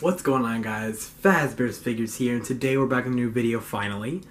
What's going on, guys? Fazbear's Figures here, and today we're back in a new video finally.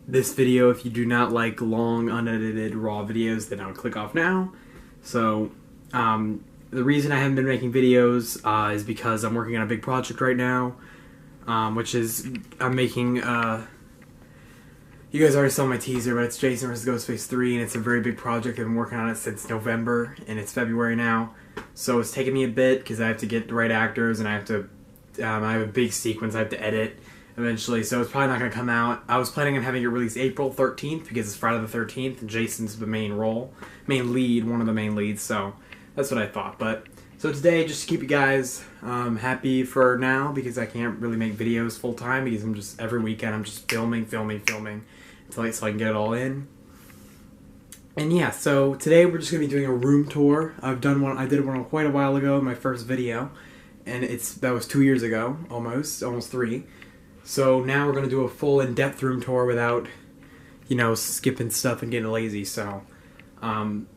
This video, if you do not like long, unedited, raw videos, then I'll click off now. So, the reason I haven't been making videos is because I'm working on a big project right now, which is, I'm making, you guys already saw my teaser, but it's Jason vs. Ghostface 3, and it's a very big project. I've been working on it since November, and it's February now. So it's taken me a bit because I have to get the right actors, and I have to, I have a big sequence I have to edit eventually, so it's probably not going to come out. I was planning on having it released April 13th because it's Friday the 13th, and Jason's the main lead, one of the main leads, so that's what I thought. But, so today, just to keep you guys happy for now, because I can't really make videos full time, because I'm just, every weekend I'm just filming, until so I can get it all in. And yeah, so today we're just going to be doing a room tour. I did one quite a while ago in my first video, and that was 2 years ago, almost 3. So now we're going to do a full in-depth room tour without, you know, skipping stuff and getting lazy. So,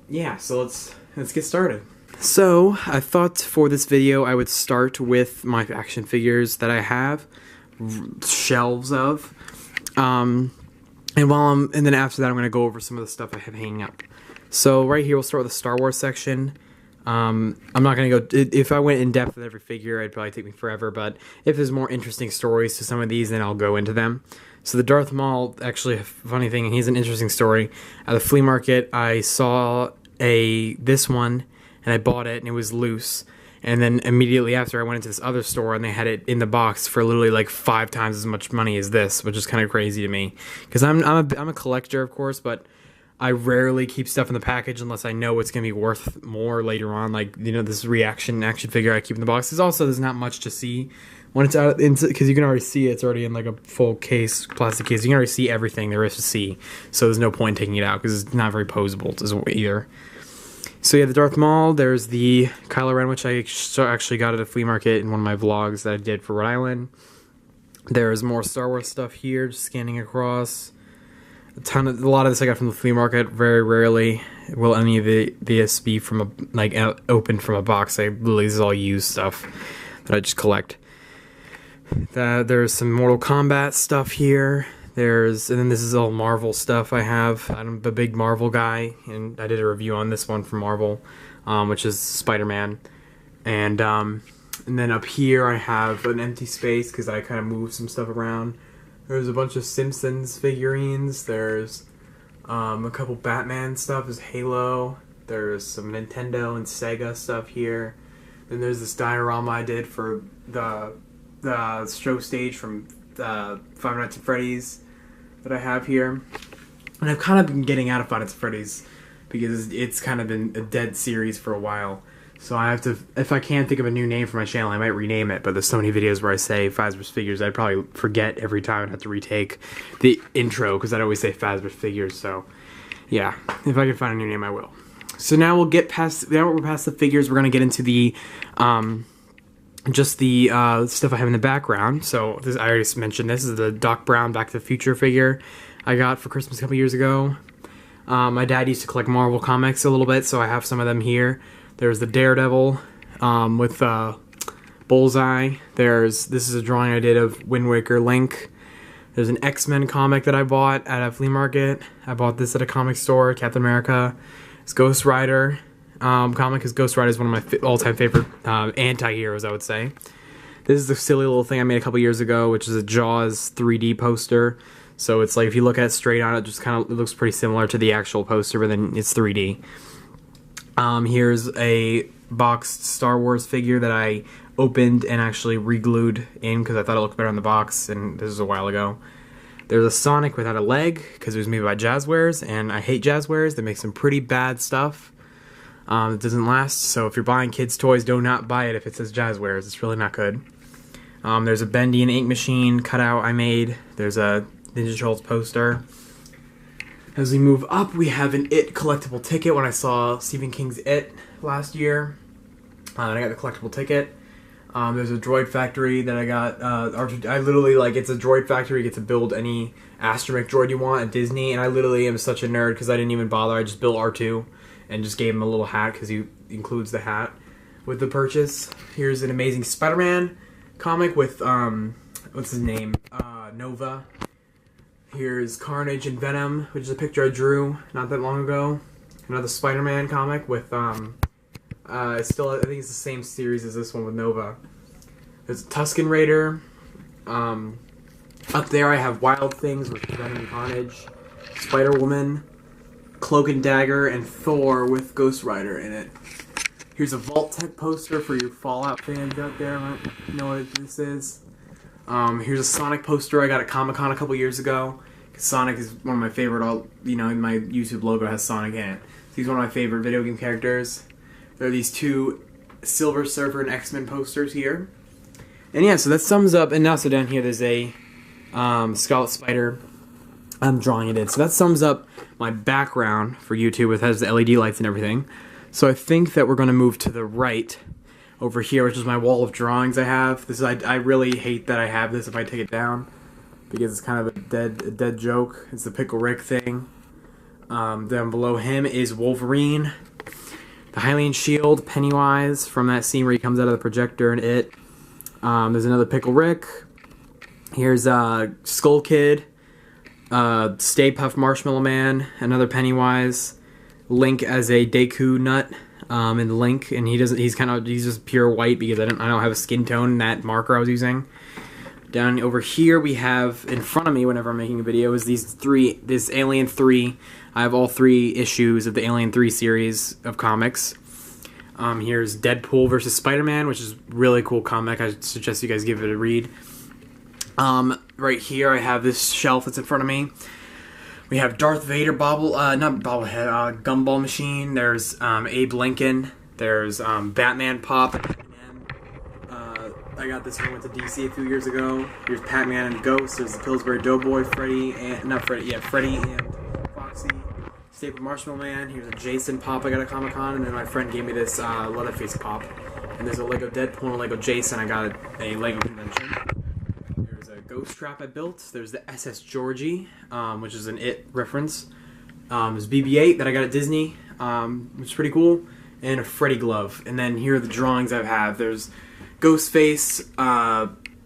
yeah, so let's get started. So, I thought for this video I would start with my action figures that I have, shelves of, and then after that, I'm going to go over some of the stuff I have hanging up. So right here, we'll start with the Star Wars section. I'm not going to go, if I went in depth with every figure, it'd probably take me forever, but if there's more interesting stories to some of these, then I'll go into them. So the Darth Maul, actually a funny thing, and he's an interesting story. At the flea market, I saw this one, and I bought it, and it was loose. And then immediately after, I went into this other store, and they had it in the box for literally like 5 times as much money as this, which is kind of crazy to me. Because I'm a collector, of course, but I rarely keep stuff in the package unless I know it's going to be worth more later on. Like, you know, this action figure I keep in the box. There's not much to see when it's out, because you can already see it's already in like a full case, plastic case. You can already see everything there is to see. So there's no point in taking it out because it's not very posable either. So yeah, the Darth Maul, there's the Kylo Ren, which I actually got at a flea market in one of my vlogs that I did for Rhode Island. There's more Star Wars stuff here, just scanning across. A lot of this I got from the flea market. Very rarely will any of this be from opened from a box. This is all used stuff that I just collect. There's some Mortal Kombat stuff here. And then this is all Marvel stuff I have. I'm a big Marvel guy, and I did a review on this one from Marvel, which is Spider-Man. And then up here I have an empty space because I kind of moved some stuff around. There's a bunch of Simpsons figurines. There's a couple Batman stuff. There's Halo. There's some Nintendo and Sega stuff here. Then there's this diorama I did for the show stage from Five Nights at Freddy's that I have here. And I've kind of been getting out of Five Nights at Freddy's because it's kind of been a dead series for a while. So I have to, if I can't think of a new name for my channel, I might rename it, but there's so many videos where I say Fazbear's Figures, I'd probably forget every time and have to retake the intro, because I'd always say Fazbear's Figures, so yeah, if I can find a new name, I will. So now we're past the figures, we're going to get into the, just the stuff I have in the background. So I already mentioned this is the Doc Brown Back to the Future figure I got for Christmas a couple years ago. My dad used to collect Marvel comics a little bit, so I have some of them here. There's the Daredevil with Bullseye. This is a drawing I did of Wind Waker Link. There's an X-Men comic that I bought at a flea market. I bought this at a comic store, Captain America. It's Ghost Rider comic, because Ghost Rider is one of my all-time favorite anti-heroes, I would say. This is the silly little thing I made a couple years ago, which is a Jaws 3D poster. So it's like, if you look at it straight on, it looks pretty similar to the actual poster, but then it's 3D. Here's a boxed Star Wars figure that I opened and actually re-glued in because I thought it looked better on the box, and this was a while ago. There's a Sonic without a leg because it was made by Jazzwares, and I hate Jazzwares. They make some pretty bad stuff. It doesn't last, so if you're buying kids' toys, do not buy it if it says Jazzwares. It's really not good. There's a Bendy and Ink Machine cutout I made. There's a Ninja Turtles poster. As we move up, we have an It collectible ticket. When I saw Stephen King's It last year, I got the collectible ticket. There's a Droid Factory that I got. I literally, it's a Droid Factory. You get to build any astromech droid you want at Disney, and I literally am such a nerd because I didn't even bother. I just built R2 and just gave him a little hat because he includes the hat. with the purchase. Here's an Amazing Spider-Man comic with, what's his name? Nova. Here's Carnage and Venom, which is a picture I drew not that long ago. Another Spider-Man comic with, I think it's the same series as this one with Nova. There's Tusken Raider. Up there I have Wild Things with Venom and Carnage, Spider-Woman, Cloak and Dagger, and Thor with Ghost Rider in it. Here's a Vault-Tec poster for your Fallout fans out there. I don't know what this is. Here's a Sonic poster I got at Comic-Con a couple years ago. Sonic is one of my favorite, my YouTube logo has Sonic in it. So he's one of my favorite video game characters. There are these two Silver Surfer and X-Men posters here. And yeah, so that sums up, and also down here there's a Scarlet Spider. I'm drawing it in. So that sums up my background for YouTube. It has the LED lights and everything. So I think that we're going to move to the right over here, which is my wall of drawings I have. This is I really hate that I have this if I take it down, because it's kind of a dead joke. It's the Pickle Rick thing. Down below him is Wolverine, the Hylian Shield, Pennywise from that scene where he comes out of the projector and it. There's another Pickle Rick. Here's Skull Kid, Stay Puft Marshmallow Man, another Pennywise, Link as a Deku Nut, and Link, and he's just pure white because I don't have a skin tone in that marker I was using. Down over here we have in front of me whenever I'm making a video is this Alien 3. I have all 3 issues of the Alien 3 series of comics. Here's Deadpool versus Spider-Man, which is a really cool comic. I suggest you guys give it a read. Right here I have this shelf that's in front of me. We have Darth Vader Gumball Machine. There's Abe Lincoln. There's Batman Pop. I got this when I went to DC a few years ago. Here's Pac-Man and Ghost. There's the Pillsbury Doughboy, Freddy and Foxy. Staple Marshmallow Man. Here's a Jason Pop I got at Comic-Con, and then my friend gave me this Leatherface Pop. And there's a Lego Deadpool and a Lego Jason I got at a Lego convention. There's a Ghost Trap I built. There's the SS Georgie, which is an It reference. There's BB-8 that I got at Disney, which is pretty cool. And a Freddy glove. And then here are the drawings I have. There's Ghostface,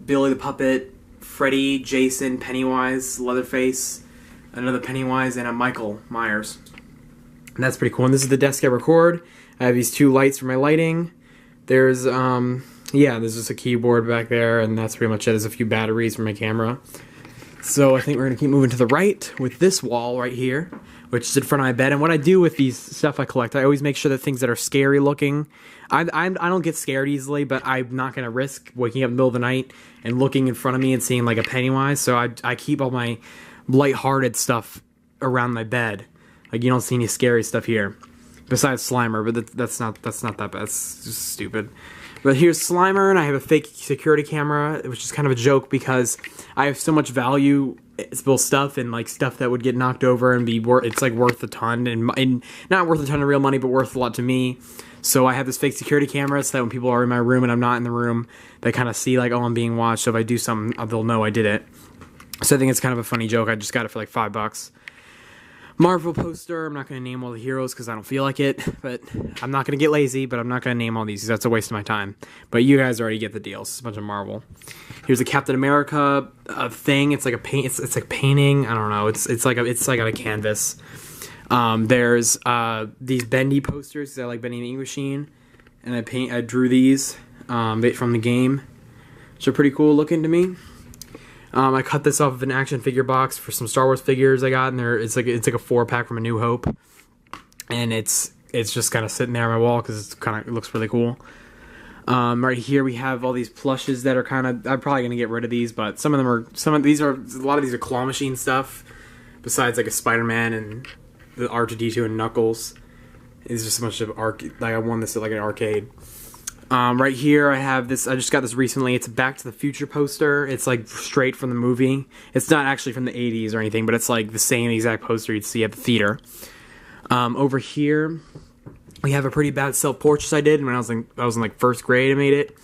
Billy the Puppet, Freddy, Jason, Pennywise, Leatherface, another Pennywise, and a Michael Myers. And that's pretty cool. And this is the desk I record. I have these 2 lights for my lighting. There's, there's just a keyboard back there, and that's pretty much it. There's a few batteries for my camera. So I think we're going to keep moving to the right with this wall right here, which is in front of my bed. And what I do with these stuff I collect, I always make sure that things that are scary looking, I don't get scared easily, but I'm not going to risk waking up in the middle of the night and looking in front of me and seeing like a Pennywise. So I keep all my lighthearted stuff around my bed. Like, you don't see any scary stuff here. Besides Slimer, but that's not that bad. It's just stupid. But here's Slimer, and I have a fake security camera, which is kind of a joke because I have so much valuable stuff and like stuff that would get knocked over and it's like worth a ton, and not worth a ton of real money, but worth a lot to me. So I have this fake security camera so that when people are in my room and I'm not in the room, they kind of see like, oh, I'm being watched. So if I do something, they'll know I did it. So I think it's kind of a funny joke. I just got it for like $5. Marvel poster. I'm not going to name all the heroes because I don't feel like it, but I'm not going to get lazy, but I'm not going to name all these because that's a waste of my time. But you guys already get the deal. It's a bunch of Marvel. Here's a Captain America thing. It's like a paint. It's like painting. I don't know. It's like on a canvas. There's these Bendy posters because I like Bendy the Ink Machine, and I drew these from the game, which are pretty cool looking to me. I cut this off of an action figure box for some Star Wars figures I got, and it's like a 4-pack from A New Hope, and it's just kind of sitting there on my wall because it looks really cool. Right here we have all these plushes that are I'm probably gonna get rid of these, but a lot of these are claw machine stuff. Besides like a Spider-Man and the R2-D2 and Knuckles, it's just a bunch of I won this at like an arcade. Right here I have this, I just got this recently, it's a Back to the Future poster. It's like straight from the movie. It's not actually from the 80s or anything, but it's like the same exact poster you'd see at the theater. Over here we have a pretty bad self-portrait I did when I was in like 1st grade. I made it,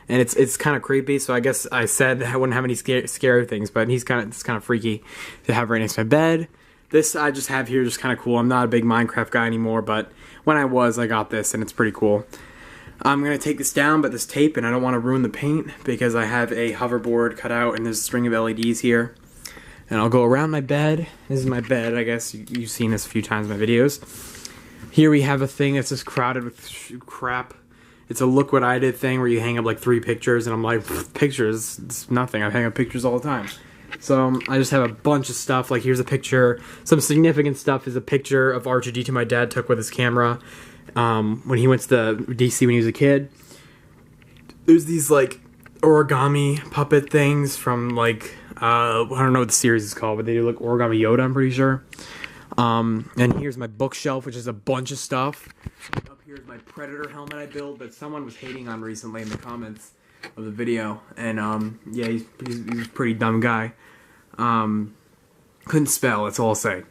and it's kind of creepy, so I guess I said I wouldn't have any scary things, but it's kind of freaky to have right next to my bed. This I just have here, just kind of cool. I'm not a big Minecraft guy anymore, but when I was, I got this, and it's pretty cool. I'm going to take this down, but this tape, and I don't want to ruin the paint because I have a hoverboard cut out and there's a string of LEDs here. And I'll go around my bed. This is my bed. I guess you've seen this a few times in my videos. Here we have a thing that's just crowded with crap. It's a look what I did thing where you hang up like 3 pictures, and I'm like, pictures? It's nothing. I hang up pictures all the time. So I just have a bunch of stuff. Like here's a picture. Some significant stuff is a picture of R2-D2 my dad took with his camera when he went to the DC when he was a kid. There's these like origami puppet things from like I don't know what the series is called, but they do like Origami Yoda, I'm pretty sure. And here's my bookshelf, which is a bunch of stuff. Up here's my Predator helmet I built that someone was hating on recently in the comments of the video. And yeah, he's a pretty dumb guy. Couldn't spell, that's all I'll say.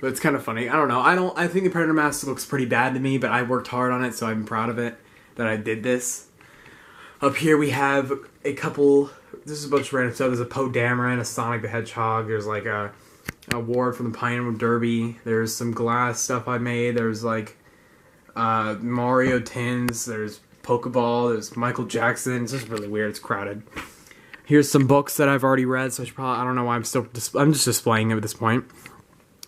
But it's kind of funny. I don't know. I think the Predator mask looks pretty bad to me, but I worked hard on it, so I'm proud of it that I did this. Up here we have a couple. This is a bunch of random stuff. There's a Poe Dameron, a Sonic the Hedgehog. There's like a award from the Pinewood Derby. There's some glass stuff I made. There's like Mario tins. There's Pokeball. There's Michael Jackson. It's just really weird. It's crowded. Here's some books that I've already read, so I don't know why I'm just displaying them at this point.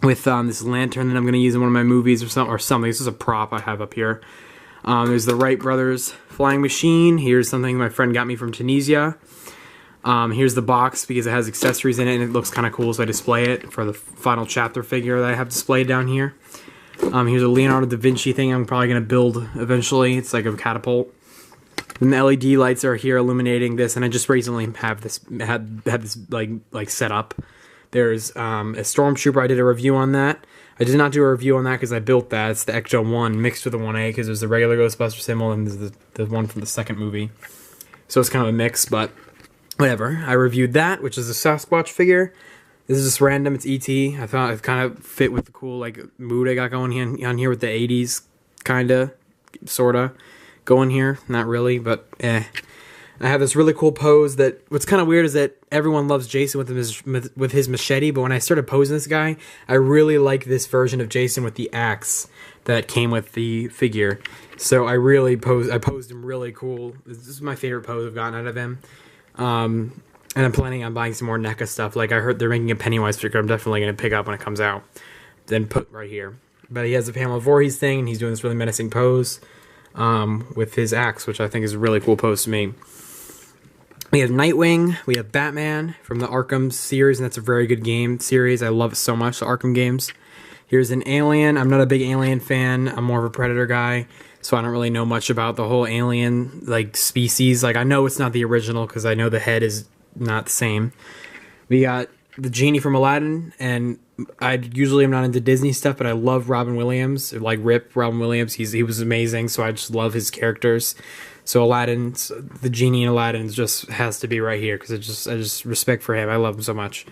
With this lantern that I'm going to use in one of my movies or something. This is a prop I have up here. There's the Wright Brothers flying machine. Here's something my friend got me from Tunisia. Here's the box because it has accessories in it and it looks kind of cool, so I display it for the final chapter figure that I have displayed down here. Here's a Leonardo da Vinci thing I'm probably going to build eventually. It's like a catapult. And the LED lights are here illuminating this, and I just recently had this like set up. There's a Stormtrooper. I did a review on that. I did not do a review on that because I built that. It's the Ecto 1 mixed with the 1A because there's the regular Ghostbuster symbol and there's the one from the second movie. So it's kind of a mix, but whatever. I reviewed that, which is a Sasquatch figure. This is just random. It's E.T. I thought it kind of fit with the cool like mood I got going on here with the 80s kind of, sort of going here. Not really, but eh. I have this really cool pose that, what's kind of weird is that everyone loves Jason with his machete, but when I started posing this guy, I really like this version of Jason with the axe that came with the figure. So I posed him really cool. This is my favorite pose I've gotten out of him. And I'm planning on buying some more NECA stuff. Like I heard they're making a Pennywise figure I'm definitely going to pick up when it comes out. Then put right here. But he has the Pamela Voorhees thing, and he's doing this really menacing pose with his axe, which I think is a really cool pose to me. We have Nightwing, we have Batman from the Arkham series, and that's a very good game series. I love it so much, the Arkham games. Here's an Alien. I'm not a big Alien fan. I'm more of a Predator guy, so I don't really know much about the whole Alien like species. Like I know it's not the original because I know the head is not the same. We got the genie from Aladdin, and I usually am not into Disney stuff, but I love Robin Williams, like Rip Robin Williams. He was amazing, so I just love his characters. So Aladdin, the genie in Aladdin just has to be right here because I just respect for him. I love him so much.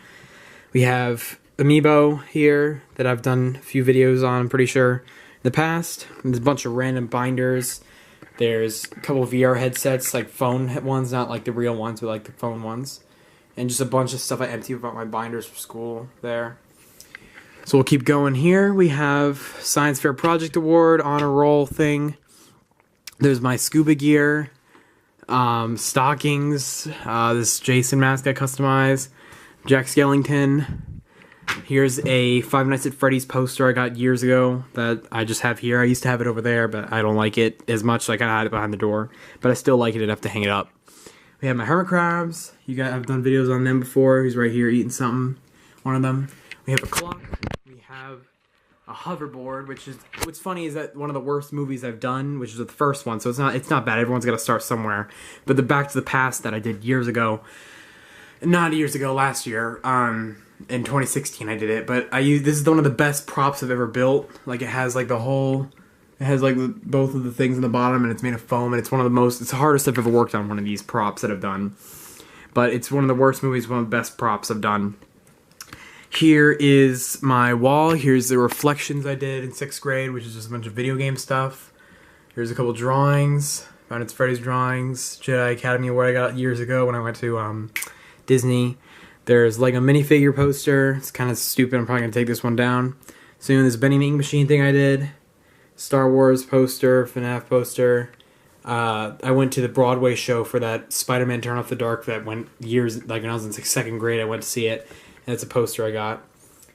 We have Amiibo here that I've done a few videos on, I'm pretty sure, in the past. There's a bunch of random binders. There's a couple of VR headsets, like phone ones, not like the real ones, but like the phone ones. And just a bunch of stuff I empty about my binders for school there. So we'll keep going here. We have Science Fair Project Award, Honor Roll thing. There's my scuba gear, stockings, this Jason mask I customized, Jack Skellington. Here's a Five Nights at Freddy's poster I got years ago that I just have here. I used to have it over there, but I don't like it as much. Like I hide it behind the door, but I still like it enough to hang it up. We have my hermit crabs. I've done videos on them before. He's right here eating something. One of them. We have a clock. We have a hoverboard, which is what's funny is that one of the worst movies I've done, which is the first one, so it's not bad. Everyone's got to start somewhere. But the Back to the Past that I did years ago, not years ago, last year, in 2016 I did it. But this is one of the best props I've ever built. Like it has like both of the things in the bottom, and it's made of foam, and it's the hardest I've ever worked on one of these props that I've done. But it's one of the worst movies, one of the best props I've done. Here is my wall. Here's the reflections I did in 6th grade, which is just a bunch of video game stuff. Here's a couple drawings. Five Nights at Freddy's drawings. Jedi Academy Award I got years ago when I went to Disney. There's like a minifigure poster. It's kind of stupid. I'm probably going to take this one down soon. There's a Benny Ink Machine thing I did. Star Wars poster, FNAF poster. I went to the Broadway show for that Spider-Man Turn Off the Dark that went years, like when I was in second grade, I went to see it, and it's a poster I got.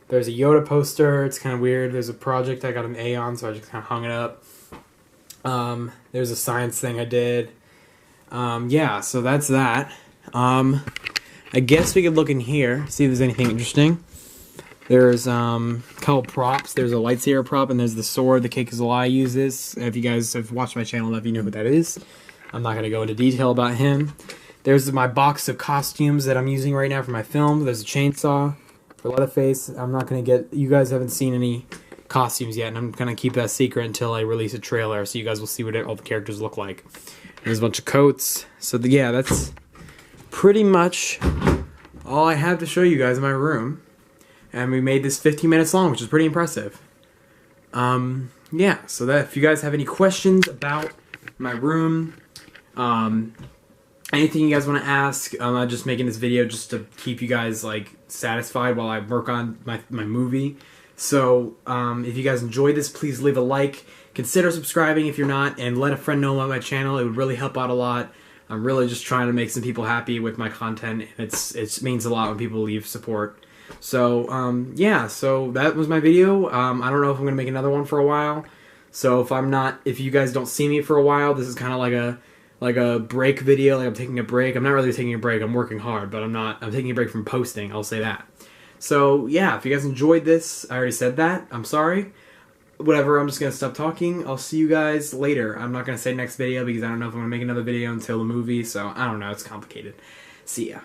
There's a Yoda poster, it's kind of weird. There's a project I got an A on, so I just kind of hung it up. There's a science thing I did. Yeah, so that's that. I guess we could look in here, see if there's anything interesting. There's a couple props. There's a lightsaber prop, and there's the sword the Cake is a Lie uses. If you guys have watched my channel enough, you know who that is. I'm not going to go into detail about him. There's my box of costumes that I'm using right now for my film. There's a chainsaw for Leatherface. I'm not going to get... You guys haven't seen any costumes yet, and I'm going to keep that secret until I release a trailer, so you guys will see what all the characters look like. There's a bunch of coats. So, yeah, that's pretty much all I have to show you guys in my room. And we made this 15 minutes long, which is pretty impressive. Yeah, so that if you guys have any questions about my room, anything you guys want to ask, I'm just making this video just to keep you guys like satisfied while I work on my movie. So if you guys enjoyed this, please leave a like. Consider subscribing if you're not, and let a friend know about my channel. It would really help out a lot. I'm really just trying to make some people happy with my content. It means a lot when people leave support. So, yeah, so that was my video. I don't know if I'm going to make another one for a while. So if you guys don't see me for a while, this is kind of like a break video, like I'm taking a break. I'm not really taking a break, I'm working hard, but I'm taking a break from posting, I'll say that. So, yeah, if you guys enjoyed this, I already said that, I'm sorry. Whatever, I'm just going to stop talking. I'll see you guys later. I'm not going to say next video because I don't know if I'm going to make another video until the movie, so I don't know, it's complicated. See ya.